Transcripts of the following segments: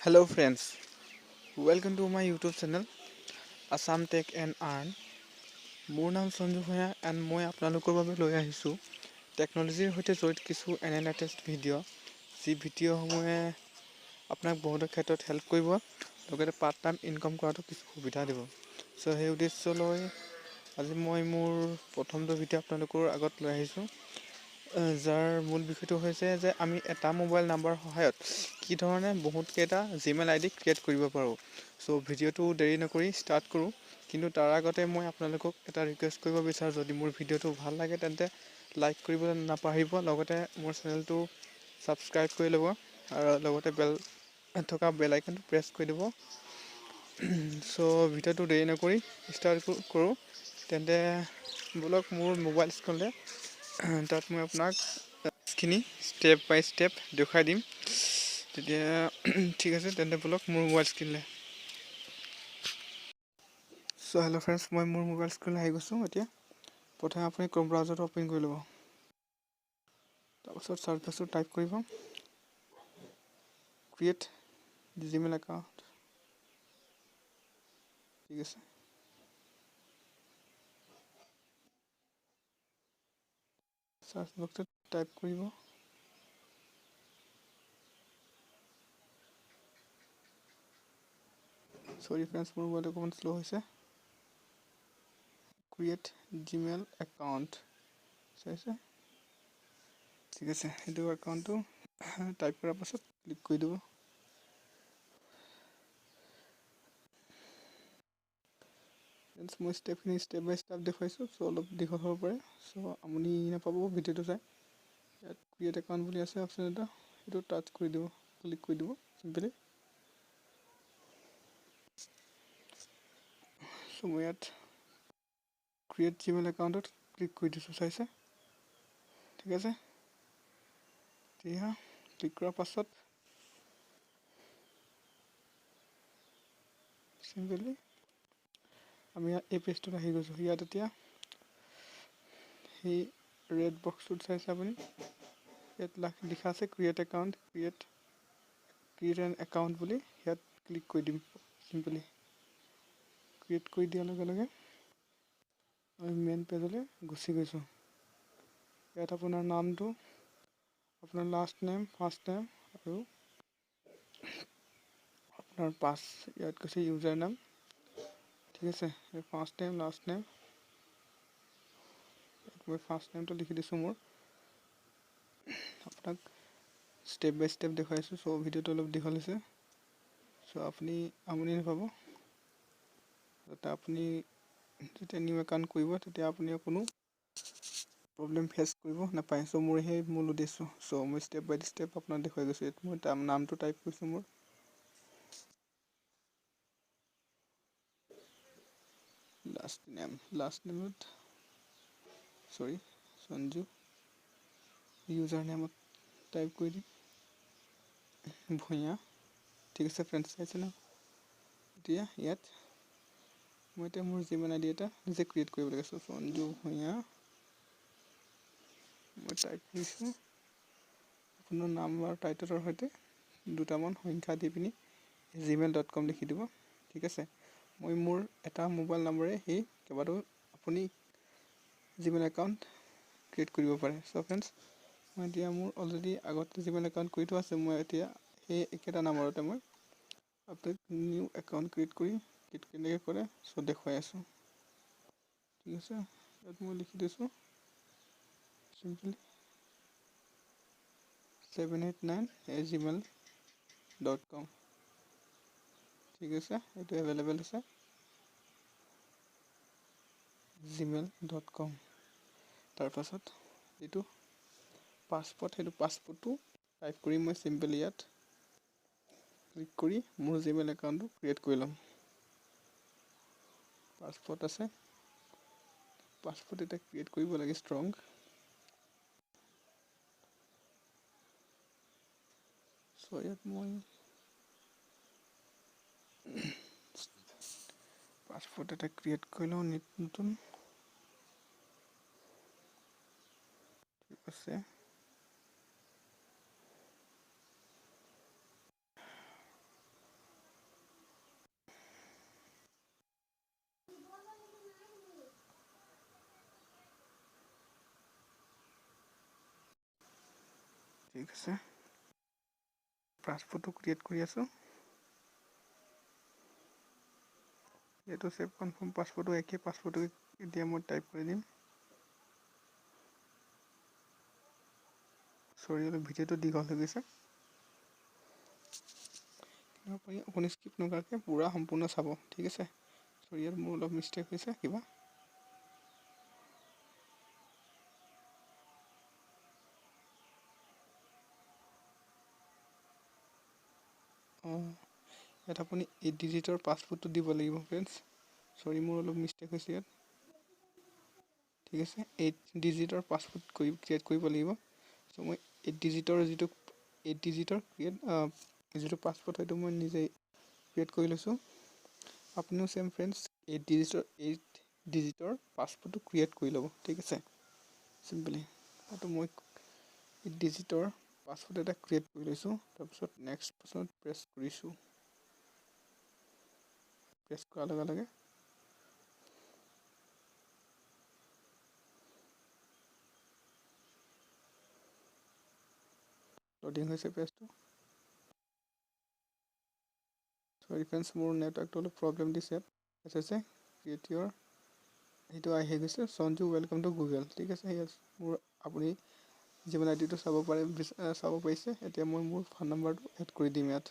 Hello friends, welcome to my YouTube channel Assam Tech and Earn. মোৰ নাম Sanju Bhuyan and মই আপোনালোকৰ বাবে লৈ আহিছোঁ টেকন'লজিৰ সৈতে জড়িত কিছু এনে লেটেষ্ট ভিডিঅ' যি ভিডিঅ'সমূহে আপোনাক বহুতো ক্ষেত্ৰত হেল্প কৰিব লগতে পাৰ্ট টাইম ইনকাম কৰাটো কিছু সুবিধা দিব। চ' সেই উদ্দেশ্যলৈ আজি মই মোৰ প্ৰথমটো ভিডিঅ' আপোনালোকৰ আগত লৈ আহিছোঁ, যাৰ মূল বিষয়টো হৈছে যে আমি এটা মোবাইল নাম্বাৰৰ সহায়ত কি ধৰণে বহুতকেইটা জিমেইল আইডি ক্ৰিয়েট কৰিব পাৰোঁ। চ' ভিডিঅ'টো দেৰি নকৰি ষ্টাৰ্ট কৰোঁ, কিন্তু তাৰ আগতে মই আপোনালোকক এটা ৰিকুৱেষ্ট কৰিব বিচাৰোঁ, যদি মোৰ ভিডিঅ'টো ভাল লাগে তেন্তে লাইক কৰিবলৈ নাপাহৰিব, লগতে মোৰ চেনেলটো ছাবস্ক্ৰাইব কৰি ল'ব আৰু লগতে থকা বেল আইকনটো প্ৰেছ কৰি দিব। চ' ভিডিঅ'টো দেৰি নকৰি ষ্টাৰ্ট কৰোঁ, তেন্তে ব'লক মোৰ মোবাইল স্ক্ৰীনলৈ। তাত মই আপোনাক খিনি ষ্টেপ বাই ষ্টেপ দেখুৱাই দিম, তেতিয়া ঠিক আছে। তেন্তে ব'লক মোৰ মোবাইল স্ক্ৰীনলৈ। চ' হেল্ল' ফ্ৰেণ্ডছ, মই মোৰ মোবাইল স্ক্ৰীনলৈ আহি গৈছোঁ। এতিয়া প্ৰথমে আপুনি ক্ৰ'ম ব্ৰাউজাৰটো অ'পেন কৰি ল'ব, তাৰপাছত চাৰ্চ বক্সত টাইপ কৰিব ক্ৰিয়েট জিমেইল একাউণ্ট, ঠিক আছে। চাৰ্চ বক্সত টাইপ কৰিব চৰি ফ্ৰেণ্ডছ, মোৰ মোবাইলটো অকণমান শ্ল' হৈছে। ক্ৰিয়েট জিমেইল একাউণ্ট চাইছে, ঠিক আছে। সেইটো একাউণ্টটো টাইপ কৰাৰ পাছত ক্লিক কৰি দিব। মই ষ্টেপখিনি ষ্টেপ বাই ষ্টেপ দেখুৱাইছোঁ, চ' অলপ দীঘল হ'ব পাৰে, চ' আপুনি নাপাব ভিডিঅ'টো চাই। ইয়াত ক্ৰিয়েট একাউণ্ট বুলি আছে অপশ্যন এটা, সেইটো টাচ কৰি দিব, ক্লিক কৰি দিব চিম্পলি। চ' মই ইয়াত ক্ৰিয়েট জিমেইল একাউণ্টত ক্লিক কৰি দিছোঁ, চাইছে, ঠিক আছে। এতিয়া ক্লিক কৰাৰ পাছত চিম্পলি আমি ইয়াত এই পেজটোত আহি গৈছোঁ। ইয়াত এতিয়া সেই ৰেড বক্সটোত চাইছে আপুনি, ইয়াত লিখা আছে create account, create N account বুলি। ইয়াত ক্লিক কৰি দিম চিম্পলি। ক্ৰিয়েট কৰি দিয়াৰ লগে লগে আমি মেইন পেজলৈ গুচি গৈছোঁ। ইয়াত আপোনাৰ নামটো, আপোনাৰ লাষ্ট নেম, ফাৰ্ষ্ট নেম আৰু আপোনাৰ ইয়াত গৈছে ইউজাৰ নাম, ঠিক আছে। ফাৰ্ষ্ট নেম, লাষ্ট নেম, মই ফাৰ্ষ্ট নেমটো লিখি দিছোঁ মোৰ। আপোনাক ষ্টেপ বাই ষ্টেপ দেখুৱাইছোঁ, চ' ভিডিঅ'টো অলপ দীঘল হৈছে, চ' আপুনি আমনি নাপাব। যাতে আপুনি যেতিয়া নিউ একাউণ্ট কৰিব তেতিয়া আপুনি কোনো প্ৰব্লেম ফেচ কৰিব নাপায়। চ' মোৰ সেই মূল উদ্দেশ্য। চ' মই ষ্টেপ বাই ষ্টেপ আপোনাক দেখুৱাই গৈছোঁ। এইটো মই নামটো টাইপ কৰিছোঁ, মোৰ লাষ্ট নেমত সঞ্জু, ইউজাৰ নেমত টাইপ কৰি দিম ভূঞা, ঠিক আছে ফ্ৰেণ্ডছ, চাইছে ন। এতিয়া ইয়াত মই মোৰ জিমেইল আইডি এটা নিজে ক্ৰিয়েট কৰিব লাগে। সঞ্জু ভূঞা মই টাইপ কৰিছোঁ, আপোনাৰ নাম আৰু টাইটেলৰ সৈতে দুটামান সংখ্যা দি পিনি gmail.com লিখি দিব, ঠিক আছে। মই মোৰ এটা মোবাইল নম্বৰে সেই কেইবাটাও আপুনি জিমেইল একাউণ্ট ক্ৰিয়েট কৰিব পাৰে। চ' ফ্ৰেণ্ডছ, মই এতিয়া মোৰ অলৰেডি আগতে জিমেইল একাউণ্ট কৰি থোৱা আছে, মই এতিয়া সেই একেটা নাম্বাৰতে মই আপোনাক নিউ একাউণ্ট ক্ৰিয়েট কেনেকৈ কৰে চ' দেখুৱাই আছোঁ, ঠিক আছে। ইয়াত মই লিখি দিছোঁ চিম্পলি 789@gmail.com, ঠিক আছে। এইটো এভেইলেবল আছে gmail.com। তাৰপাছত এইটো পাছপৰ্ট, সেইটো পাছপৰ্টটো টাইপ কৰি মই চিম্পলি ইয়াত ক্লিক কৰি মোৰ জিমেইল একাউণ্টটো ক্ৰিয়েট কৰি ল'ম। পাছপৰ্ট আছে, পাছপৰ্ট এটা ক্ৰিয়েট কৰিব লাগে ষ্ট্ৰং। চ' ইয়াত মই পাছপৰ্ট এটা ক্ৰিয়েট কৰি লওঁ নতুন, ঠিক আছে। ঠিক আছে, পাছপোৰ্টটো ক্ৰিয়েট কৰি আছোঁ। এইটো ছেভ কনফাৰ্ম পাছপোৰ্টটো একেই পাছপোৰ্টটো এতিয়া মই টাইপ কৰি দিম। চৰি অলপ ভিডিঅ'টো দীঘল হৈ গৈছে, আপুনি স্কিপ নকৰাকৈ পূৰা সম্পূৰ্ণ চাব, ঠিক আছে। চৰি ইয়াত মোৰ অলপ মিষ্টেক হৈছে কিবা। ইয়াত আপুনি 8 ডিজিটৰ পাছপোৰ্টটো দিব লাগিব ফ্ৰেণ্ডছ। চৰি মোৰ অলপ মিষ্টেক হৈছে ইয়াত, ঠিক আছে। 8 ডিজিটৰ পাছপোৰ্ট ক্ৰিয়েট কৰিব লাগিব। চ' মই 8 ডিজিটৰ যিটো যিটো পাছপোৰ্ট সেইটো মই নিজেই ক্ৰিয়েট কৰি লৈছোঁ। আপুনিও ছেম ফ্ৰেণ্ডছ 8 ডিজিটৰ পাছপোৰ্টটো ক্ৰিয়েট কৰি ল'ব, ঠিক আছে। চিম্পলি সেইটো মই 8 ডিজিটৰ পাছপোৰ্ট এটা ক্ৰিয়েট কৰি লৈছোঁ। তাৰপিছত নেক্সট পাছত প্ৰেছ কৰিছোঁ। প্ৰেছ কৰাৰ লগে লগে লোডিং হৈছে পেজটো। চৰি ফ্ৰেণ্ডছ মোৰ নেটৱৰ্কটো অলপ প্ৰব্লেম দিছে। আছে ক্ৰিয়েট ইউৰ সেইটো আহি গৈছে সঞ্জু ৱেলকাম টু গুগল, ঠিক আছে। মোৰ আপুনি জিমেইল আইডিটো চাব পাৰিছে। এতিয়া মই মোৰ ফোন নম্বৰটো এড কৰি দিম ইয়াত।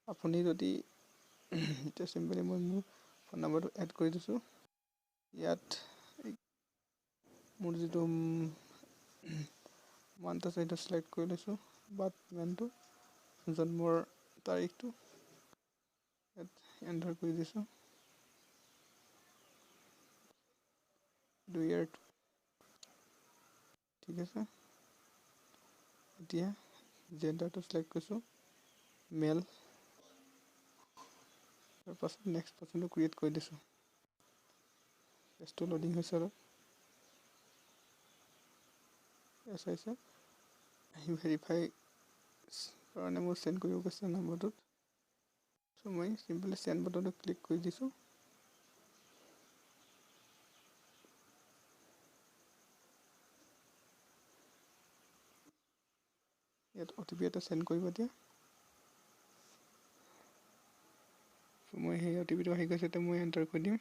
আপুনি যদি এতিয়া চিম্পলি মই মোৰ ফোন নম্বৰটো এড কৰি দিছোঁ। ইয়াত মোৰ যিটো মান্থ আছে সেইটো ছিলেক্ট কৰি লৈছোঁ, বাট মেনটো জন্মৰ তাৰিখটো ইয়াত এণ্টাৰ কৰি দিছোঁ। 2 ইয়াৰ, ঠিক আছে। এতিয়া জেণ্ডাৰটো ছিলেক্ট কৰিছোঁ মেল। তাৰপাছত নেক্সট পাৰ্চনটো ক্ৰিয়েট কৰি দিছোঁ। পেজটো লোডিং হৈছে অলপ। চাইছে আহি ভেৰিফাই কাৰণে মোৰ চেণ্ড কৰিব কৈছে নম্বৰটোত। চ' মই চিম্পলি চেণ্ড বটনটো ক্লিক কৰি দিছোঁ। ইয়াত OTP এটা চেণ্ড কৰিব এতিয়া। চ' মই সেই OTPটো আহি গৈছে, এতিয়া মই এণ্টাৰ কৰি দিম।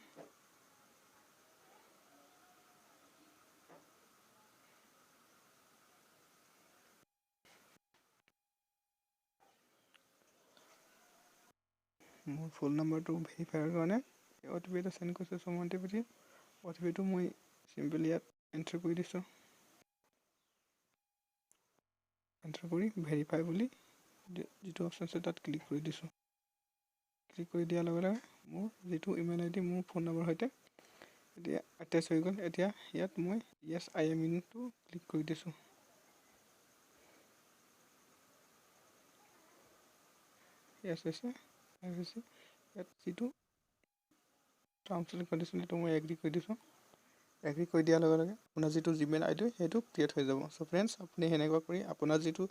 মোৰ ফুল নম্বৰটো ভেৰিফাইৰ কাৰণে OTP এটা চেণ্ড কৰিছোঁ। চ' OTPটো মই চিম্পলি ইয়াত এণ্টাৰ কৰি দিছোঁ। এণ্টাৰ কৰি ভেৰিফাই বুলি যিটো অপশ্যন আছে তাত ক্লিক কৰি দিছোঁ। ক্লিক কৰি দিয়াৰ লগে লগে মোৰ যিটো ইমেইল ID মোৰ ফোন নম্বৰ সৈতে এতিয়া এটেচ হৈ গ'ল। এতিয়া ইয়াত মই য়েছ আই এম ইনটো ক্লিক কৰি দিছোঁ। য়েছ হৈছে ইয়াত যিটো টাৰ্মছ এণ্ড কণ্ডিশ্যন সেইটো মই এগ্ৰী কৰি দিছোঁ। এগ্ৰী কৰি দিয়াৰ লগে লগে আপোনাৰ যিটো জিমেইল ID সেইটো ক্ৰিয়েট হৈ যাব। চ' ফ্ৰেণ্ডছ আপুনি সেনেকুৱা কৰি আপোনাৰ যিটো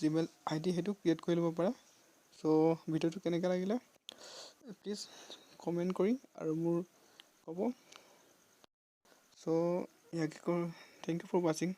জিমেইল ID সেইটো ক্ৰিয়েট কৰি ল'ব পাৰে। চ' ভিডিঅ'টো কেনেকৈ লাগিলে প্লিজ কমেণ্ট কৰি আৰু মোৰ ক'ব। চ' ইয়াকে থেংক ইউ ফৰ ৱাচিং।